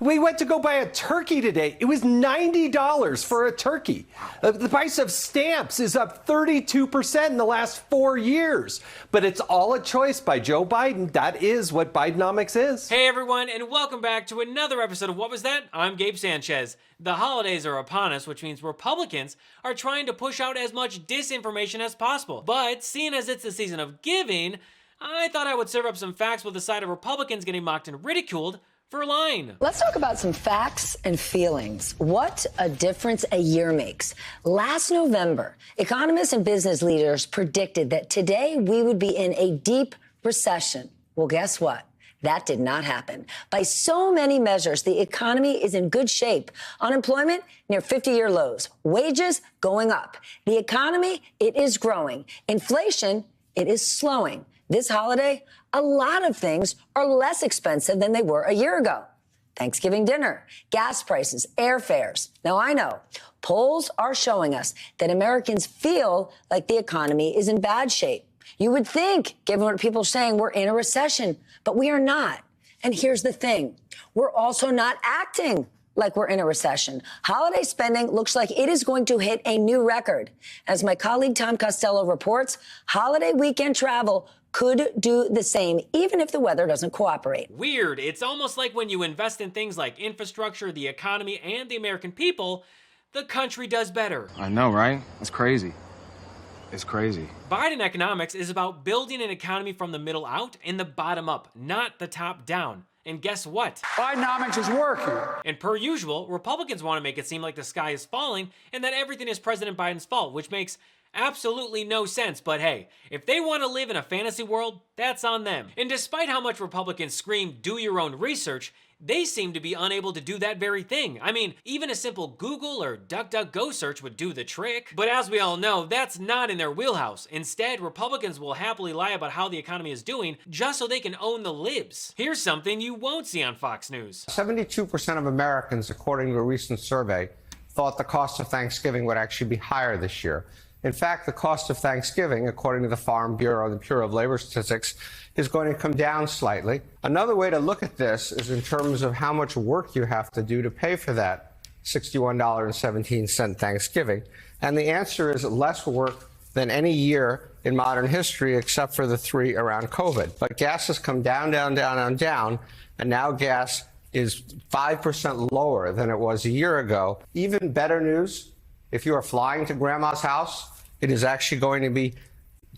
We went to go buy a turkey today. It was $90 for a turkey. The price of stamps is up 32% in the last 4 years. But it's all a choice by Joe Biden. That is what Bidenomics is. Hey everyone, and welcome back to another episode of What Was That? I'm Gabe Sanchez. The holidays are upon us, which means Republicans are trying to push out as much disinformation as possible. But seeing as it's the season of giving, I thought I would serve up some facts with the side of Republicans getting mocked and ridiculed for lying. Let's talk about some facts and feelings. What a difference a year makes. Last November, economists and business leaders predicted that today we would be in a deep recession. Well, guess what? That did not happen. By so many measures, the economy is in good shape. Unemployment near 50-year lows. Wages going up. The economy, it is growing. Inflation, it is slowing. This holiday, a lot of things are less expensive than they were a year ago. Thanksgiving dinner, gas prices, airfares. Now, I know polls are showing us that Americans feel like the economy is in bad shape. You would think, given what people are saying, we're in a recession, but we are not. And here's the thing. We're also not acting like we're in a recession. Holiday spending looks like it is going to hit a new record. As my colleague Tom Costello reports, holiday weekend travel could do the same, even if the weather doesn't cooperate. Weird. It's almost like when you invest in things like infrastructure, the economy, and the American people, the country does better. I know, right? It's crazy. It's crazy. Biden economics is about building an economy from the middle out and the bottom up, not the top down. And guess what? Bidenomics is working. And per usual, Republicans want to make it seem like the sky is falling and that everything is President Biden's fault, which makes absolutely no sense. But hey, if they want to live in a fantasy world, that's on them. And despite how much Republicans scream, do your own research, they seem to be unable to do that very thing. I mean, even a simple Google or DuckDuckGo search would do the trick. But as we all know, that's not in their wheelhouse. Instead, Republicans will happily lie about how the economy is doing just so they can own the libs. Here's something you won't see on Fox News. 72% of Americans, according to a recent survey, thought the cost of Thanksgiving would actually be higher this year. In fact, the cost of Thanksgiving, according to the Farm Bureau, the Bureau of Labor Statistics, is going to come down slightly. Another way to look at this is in terms of how much work you have to do to pay for that $61.17 Thanksgiving. And the answer is less work than any year in modern history, except for the 3 around COVID. But gas has come down, and now gas is 5% lower than it was a year ago. Even better news, if you are flying to grandma's house, it is actually going to be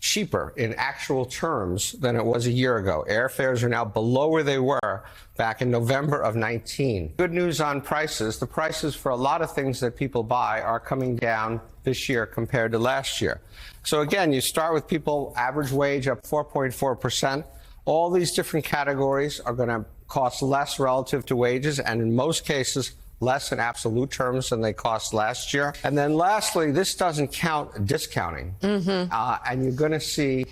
cheaper in actual terms than it was a year ago. Airfares are now below where they were back in November of 19. Good news on prices. The prices for a lot of things that people buy are coming down this year compared to last year. So again, you start with people, average wage up 4.4%. All these different categories are going to cost less relative to wages, and in most cases, less in absolute terms than they cost last year. And then lastly, this doesn't count discounting. And you're going to see,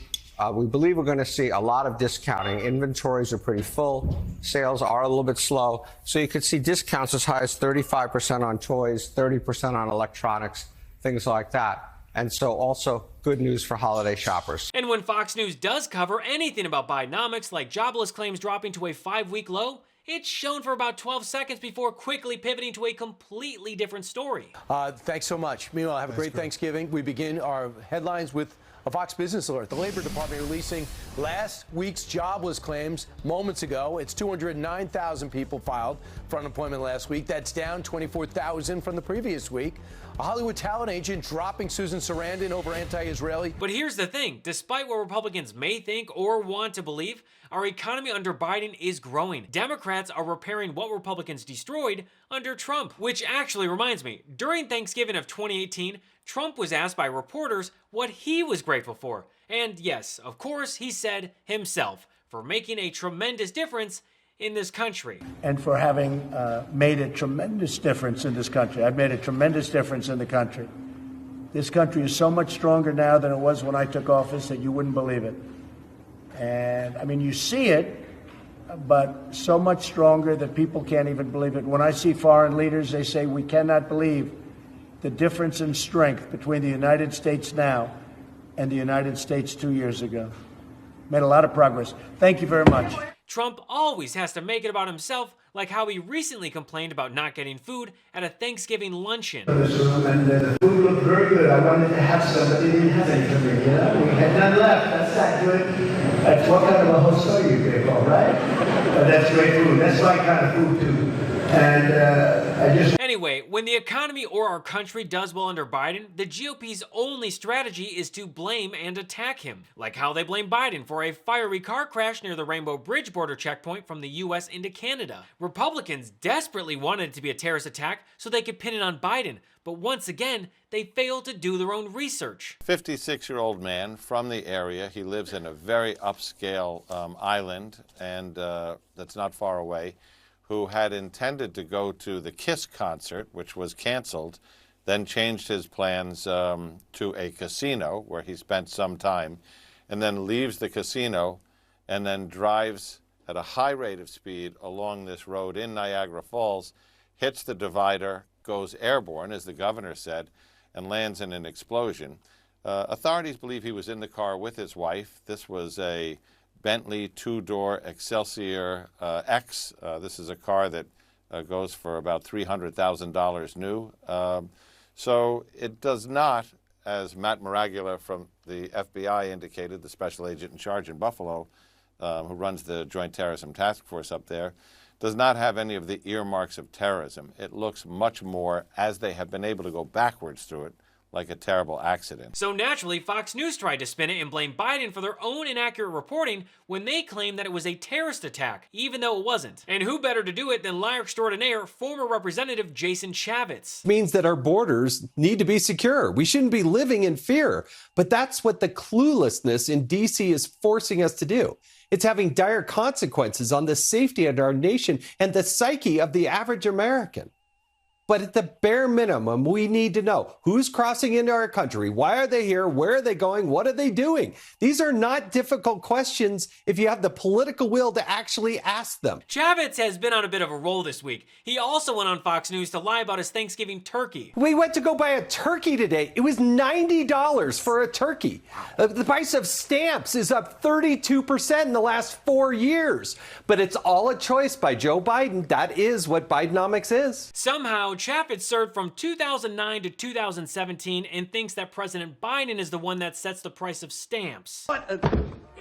we believe we're going to see a lot of discounting. Inventories are pretty full. Sales are a little bit slow. So you could see discounts as high as 35% on toys, 30% on electronics, things like that. And so also good news for holiday shoppers. And when Fox News does cover anything about Bidenomics, like jobless claims dropping to a 5-week low, it's shown for about 12 seconds before quickly pivoting to a completely different story. Thanks so much. Meanwhile, have a great Thanksgiving. We begin our headlines with a Fox Business Alert. The Labor Department releasing last week's jobless claims moments ago. It's 209,000 people filed for unemployment last week. That's down 24,000 from the previous week. A Hollywood talent agent dropping Susan Sarandon over anti-Israeli. But here's the thing. Despite what Republicans may think or want to believe, our economy under Biden is growing. Democrats are repairing what Republicans destroyed under Trump. Which actually reminds me, during Thanksgiving of 2018, Trump was asked by reporters what he was grateful for. And yes, of course, he said himself, for making a tremendous difference in this country. And for having made a tremendous difference in this country. I've made a tremendous difference in the country. This country is so much stronger now than it was when I took office that you wouldn't believe it. And I mean, you see it, but so much stronger that people can't even believe it. When I see foreign leaders, they say, we cannot believe the difference in strength between the United States now and the United States 2 years ago. Made a lot of progress. Thank you very much. Trump always has to make it about himself, like how he recently complained about not getting food at a Thanksgiving luncheon. This room, and the food looked very good. I wanted to have some, but they didn't have any for me. You know, we had none left. That's not good. That's what kind of a host are you, they call, right? But that's great food. That's my kind of food too. And I just. Anyway, when the economy or our country does well under Biden, the GOP's only strategy is to blame and attack him, like how they blame Biden for a fiery car crash near the Rainbow Bridge border checkpoint from the US into Canada. Republicans desperately wanted it to be a terrorist attack so they could pin it on Biden, but once again, they failed to do their own research. 56-year-old man from the area. He lives in a very upscale island, and that's not far away, who had intended to go to the Kiss concert, which was canceled, then changed his plans to a casino where he spent some time, and then leaves the casino and then drives at a high rate of speed along this road in Niagara Falls, hits the divider, goes airborne, as the governor said, and lands in an explosion. Authorities believe he was in the car with his wife. This was a Bentley two-door Excelsior X. This is a car that goes for about $300,000 new. So it does not, as Matt Maragula from the FBI indicated, the special agent in charge in Buffalo, who runs the Joint Terrorism Task Force up there, does not have any of the earmarks of terrorism. It looks much more, as they have been able to go backwards through it, like a terrible accident. So naturally, Fox News tried to spin it and blame Biden for their own inaccurate reporting when they claimed that it was a terrorist attack, even though it wasn't. And who better to do it than liar extraordinaire, former Representative Jason Chaffetz. Means that our borders need to be secure. We shouldn't be living in fear. But that's what the cluelessness in D.C. is forcing us to do. It's having dire consequences on the safety of our nation and the psyche of the average American. But at the bare minimum, we need to know who's crossing into our country, why are they here, where are they going, what are they doing? These are not difficult questions if you have the political will to actually ask them. Chaffetz has been on a bit of a roll this week. He also went on Fox News to lie about his Thanksgiving turkey. We went to go buy a turkey today. It was $90 for a turkey. The price of stamps is up 32% in the last 4 years. But it's all a choice by Joe Biden. That is what Bidenomics is. Somehow, Chaffetz served from 2009 to 2017 and thinks that President Biden is the one that sets the price of stamps. What an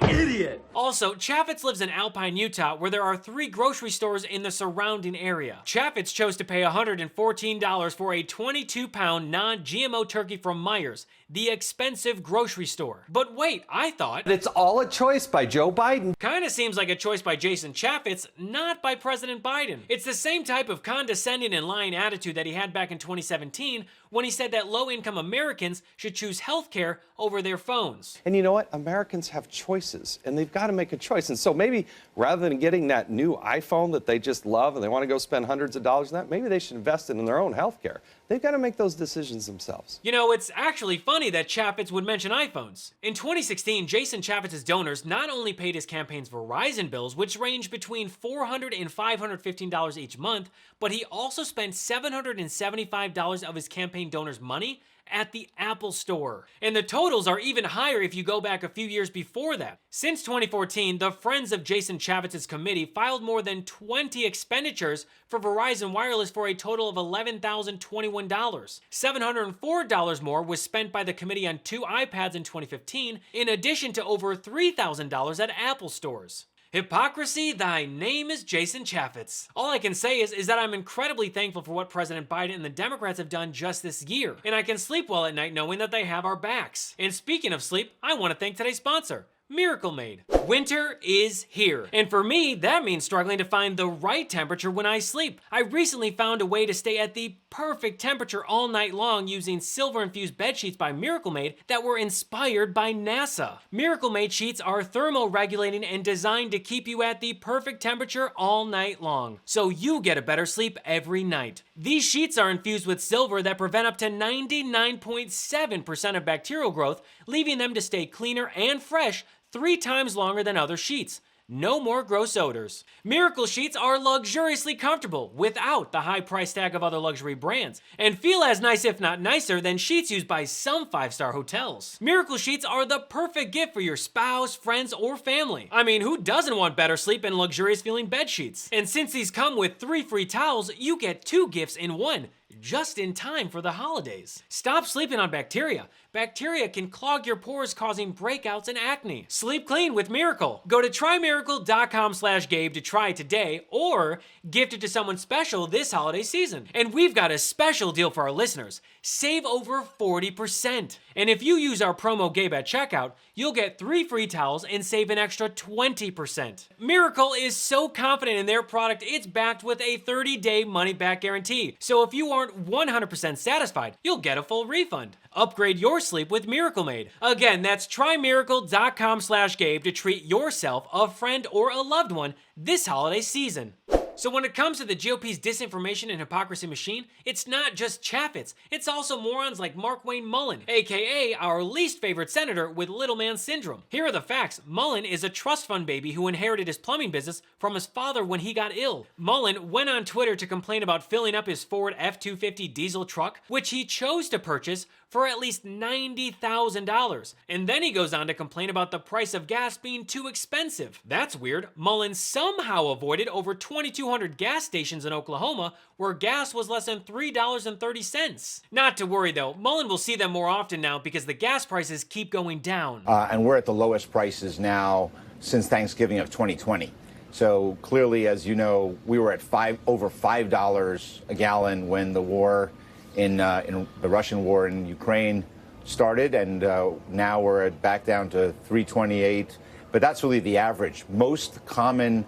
idiot! Also, Chaffetz lives in Alpine, Utah, where there are 3 grocery stores in the surrounding area. Chaffetz chose to pay $114 for a 22-pound non-GMO turkey from Meijer's, the expensive grocery store. But wait, I thought... It's all a choice by Joe Biden. Kinda seems like a choice by Jason Chaffetz, not by President Biden. It's the same type of condescending and lying attitude that he had back in 2017 when he said that low-income Americans should choose healthcare over their phones. And you know what? Americans have choices, and they've got to make a choice. And so maybe rather than getting that new iPhone that they just love and they want to go spend hundreds of dollars on that, maybe they should invest in their own healthcare. They've got to make those decisions themselves. You know, it's actually funny that Chaffetz would mention iPhones. In 2016, Jason Chaffetz's donors not only paid his campaign's Verizon bills, which ranged between $400 and $515 each month, but he also spent $775 of his campaign donors' money at the Apple Store. And the totals are even higher if you go back a few years before that. Since 2014, the Friends of Jason Chaffetz's committee filed more than 20 expenditures for Verizon Wireless for a total of $11,021. $704 more was spent by the committee on 2 iPads in 2015, in addition to over $3,000 at Apple stores. Hypocrisy, thy name is Jason Chaffetz. All I can say is that I'm incredibly thankful for what President Biden and the Democrats have done just this year, and I can sleep well at night knowing that they have our backs. And speaking of sleep, I want to thank today's sponsor, Miracle Made. Winter is here, and for me, that means struggling to find the right temperature when I sleep. I recently found a way to stay at the perfect temperature all night long using silver-infused bed sheets by Miracle Made that were inspired by NASA. Miracle Made sheets are thermoregulating and designed to keep you at the perfect temperature all night long, so you get a better sleep every night. These sheets are infused with silver that prevent up to 99.7% of bacterial growth, leaving them to stay cleaner and fresh 3 times longer than other sheets. No more gross odors. Miracle sheets are luxuriously comfortable without the high price tag of other luxury brands, and feel as nice if not nicer than sheets used by some 5-star hotels. Miracle sheets are the perfect gift for your spouse, friends, or family. I mean, who doesn't want better sleep and luxurious feeling bed sheets? And since these come with 3 free towels, you get 2 gifts in one, just in time for the holidays. Stop sleeping on bacteria. Bacteria can clog your pores, causing breakouts and acne. Sleep clean with Miracle. Go to trymiracle.com/Gabe to try it today, or gift it to someone special this holiday season. And we've got a special deal for our listeners. Save over 40%. And if you use our promo Gabe at checkout, you'll get 3 free towels and save an extra 20%. Miracle is so confident in their product, it's backed with a 30-day money-back guarantee. So if you aren't 100% satisfied, you'll get a full refund. Upgrade your sleep with Miracle Made. Again, that's trymiracle.com/Gabe to treat yourself, a friend, or a loved one this holiday season. So when it comes to the GOP's disinformation and hypocrisy machine, it's not just Chaffetz, it's also morons like Markwayne Mullin, aka our least favorite senator with little man syndrome. Here are the facts. Mullin is a trust fund baby who inherited his plumbing business from his father when he got ill. Mullin went on Twitter to complain about filling up his Ford F-250 diesel truck, which he chose to purchase for at least $90,000. And then he goes on to complain about the price of gas being too expensive. That's weird. Mullin somehow avoided over 2,200 gas stations in Oklahoma where gas was less than $3.30. Not to worry though, Mullin will see them more often now because the gas prices keep going down. And we're at the lowest prices now since Thanksgiving of 2020. So clearly, as you know, we were at over $5 a gallon when the war in the Russian war in Ukraine started, and now we're back down to $3.28. But that's really the average. Most common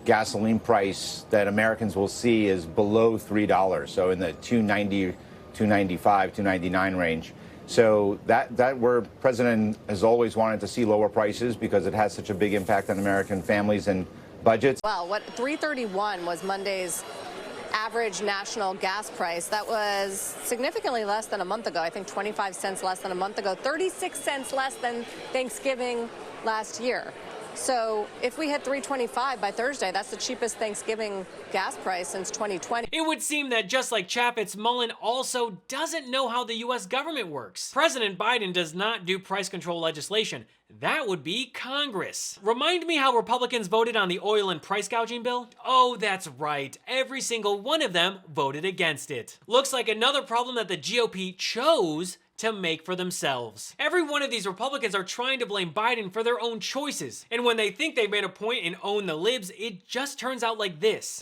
gasoline price that Americans will see is below $3, so in the $2.90, $2.95, $2.99 range. So that where President has always wanted to see lower prices because it has such a big impact on American families and budgets. Well, what $3.31 was Monday's average national gas price. That was significantly less than a month ago. I think 25 cents less than a month ago, 36 cents less than Thanksgiving last year. So if we hit $3.25 by Thursday, that's the cheapest Thanksgiving gas price since 2020. It would seem that just like Chaffetz, Mullin also doesn't know how the US government works. President Biden does not do price control legislation. That would be Congress. Remind me how Republicans voted on the oil and price gouging bill? Oh, that's right. Every single one of them voted against it. Looks like another problem that the GOP chose to make for themselves. Every one of these Republicans are trying to blame Biden for their own choices. And when they think they've made a point and own the libs, it just turns out like this.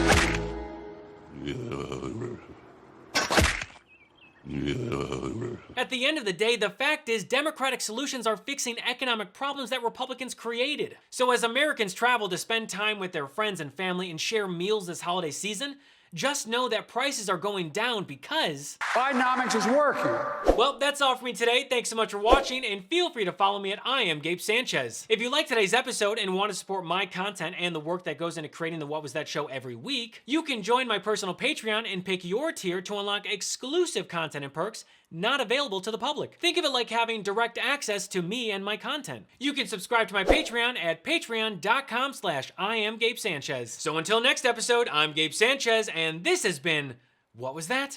At the end of the day, the fact is Democratic solutions are fixing economic problems that Republicans created. So as Americans travel to spend time with their friends and family and share meals this holiday season, just know that prices are going down because Bidenomics is working. Well, that's all for me today. Thanks so much for watching, and feel free to follow me at I am Gabe Sanchez. If you like today's episode and want to support my content and the work that goes into creating the What Was That show every week, you can join my personal Patreon and pick your tier to unlock exclusive content and perks not available to the public. Think of it like having direct access to me and my content. You can subscribe to my Patreon at patreon.com/I am Gabe Sanchez. So until next episode, I'm Gabe Sanchez, and this has been What Was That?